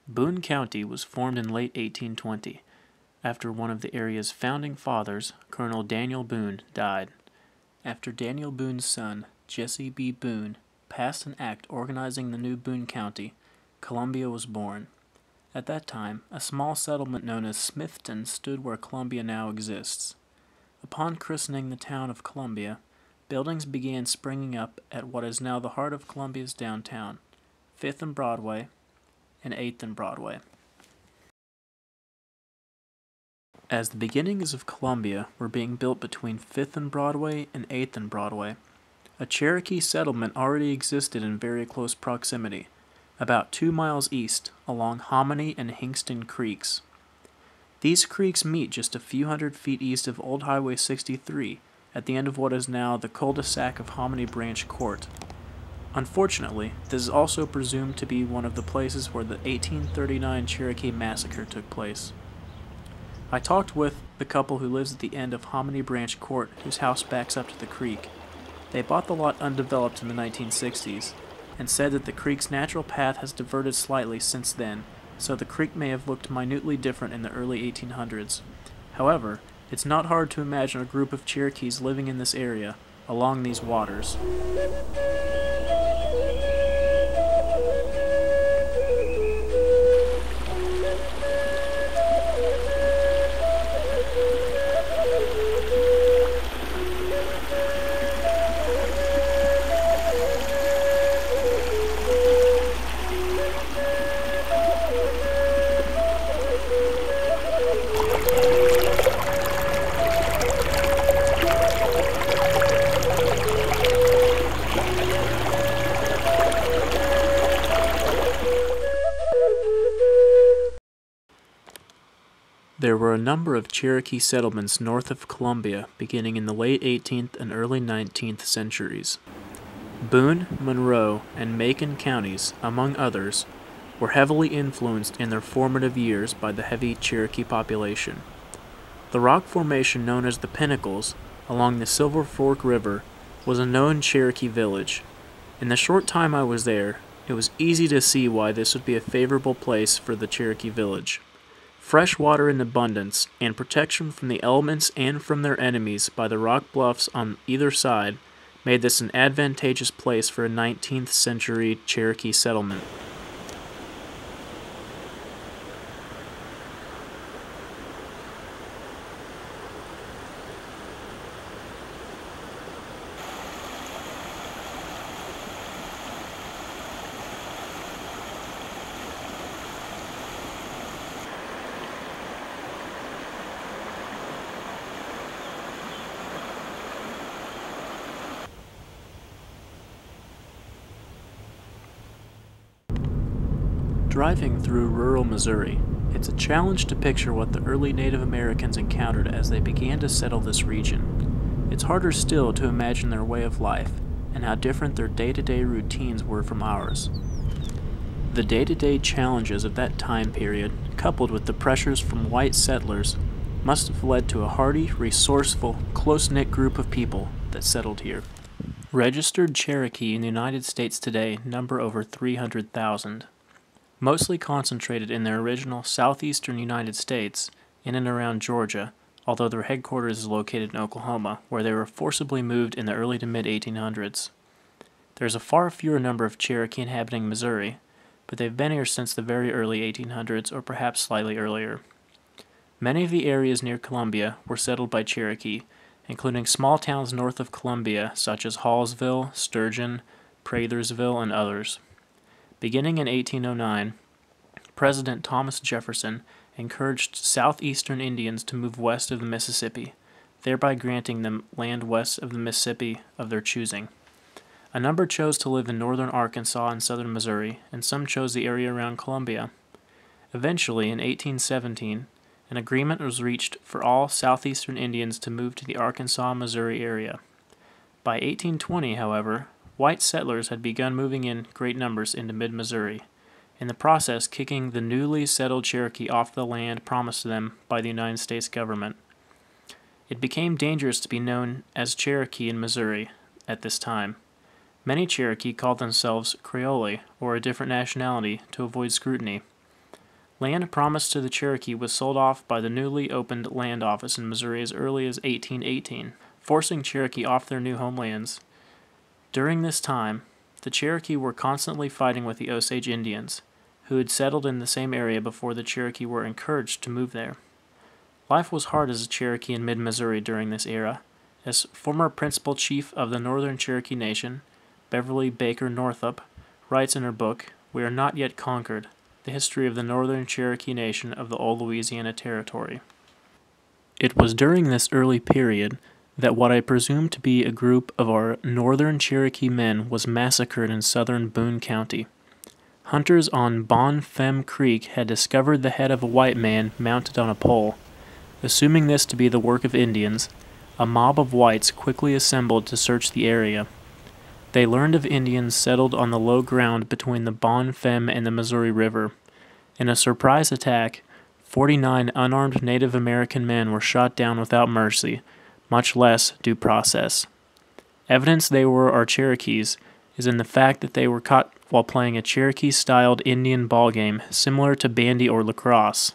Boone County was formed in late 1820, after one of the area's founding fathers, Colonel Daniel Boone, died. After Daniel Boone's son, Jesse B. Boone, passed an act organizing the new Boone County, Columbia was born. At that time, a small settlement known as Smithton stood where Columbia now exists. Upon christening the town of Columbia, buildings began springing up at what is now the heart of Columbia's downtown, 5th and Broadway, and 8th and Broadway. As the beginnings of Columbia were being built between 5th and Broadway and 8th and Broadway, a Cherokee settlement already existed in very close proximity, about 2 miles east, along Hominy and Hingston Creeks. These creeks meet just a few hundred feet east of Old Highway 63, at the end of what is now the cul-de-sac of Hominy Branch Court. Unfortunately, this is also presumed to be one of the places where the 1839 Cherokee Massacre took place. I talked with the couple who lives at the end of Hominy Branch Court, whose house backs up to the creek. They bought the lot undeveloped in the 1960s, and said that the creek's natural path has diverted slightly since then, so the creek may have looked minutely different in the early 1800s. However, it's not hard to imagine a group of Cherokees living in this area, along these waters. There were a number of Cherokee settlements north of Columbia beginning in the late 18th and early 19th centuries. Boone, Monroe, and Macon counties, among others, were heavily influenced in their formative years by the heavy Cherokee population. The rock formation known as the Pinnacles, along the Silver Fork River, was a known Cherokee village. In the short time I was there, it was easy to see why this would be a favorable place for the Cherokee village. Fresh water in abundance, and protection from the elements and from their enemies by the rock bluffs on either side, made this an advantageous place for a 19th century Cherokee settlement. Driving through rural Missouri, it's a challenge to picture what the early Native Americans encountered as they began to settle this region. It's harder still to imagine their way of life, and how different their day-to-day routines were from ours. The day-to-day challenges of that time period, coupled with the pressures from white settlers, must have led to a hardy, resourceful, close-knit group of people that settled here. Registered Cherokee in the United States today number over 300,000. Mostly concentrated in their original southeastern United States, in and around Georgia, although their headquarters is located in Oklahoma, where they were forcibly moved in the early to mid-1800s. There's a far fewer number of Cherokee inhabiting Missouri, but they've been here since the very early 1800s, or perhaps slightly earlier. Many of the areas near Columbia were settled by Cherokee, including small towns north of Columbia, such as Hallsville, Sturgeon, Prathersville, and others. Beginning in 1809, President Thomas Jefferson encouraged southeastern Indians to move west of the Mississippi, thereby granting them land west of the Mississippi of their choosing. A number chose to live in northern Arkansas and southern Missouri, and some chose the area around Columbia. Eventually, in 1817, An agreement was reached for all southeastern Indians to move to the Arkansas-Missouri area. By 1820, however, white settlers had begun moving in great numbers into mid-Missouri, in the process kicking the newly settled Cherokee off the land promised to them by the United States government. It became dangerous to be known as Cherokee in Missouri at this time. Many Cherokee called themselves Creole, or a different nationality, to avoid scrutiny. Land promised to the Cherokee was sold off by the newly opened land office in Missouri as early as 1818, forcing Cherokee off their new homelands. During this time, the Cherokee were constantly fighting with the Osage Indians, who had settled in the same area before the Cherokee were encouraged to move there. Life was hard as a Cherokee in mid-Missouri during this era, as former principal chief of the Northern Cherokee Nation, Beverly Baker Northup, writes in her book, "We Are Not Yet Conquered, The History of the Northern Cherokee Nation of the Old Louisiana Territory." It was during this early period that what I presume to be a group of our Northern Cherokee men was massacred in southern Boone County. Hunters on Bon Femme Creek had discovered the head of a white man mounted on a pole. Assuming this to be the work of Indians, a mob of whites quickly assembled to search the area. They learned of Indians settled on the low ground between the Bon Femme and the Missouri River. In a surprise attack, 49 unarmed Native American men were shot down without mercy, much less due process. Evidence they were our Cherokees is in the fact that they were caught while playing a Cherokee-styled Indian ball game similar to bandy or lacrosse.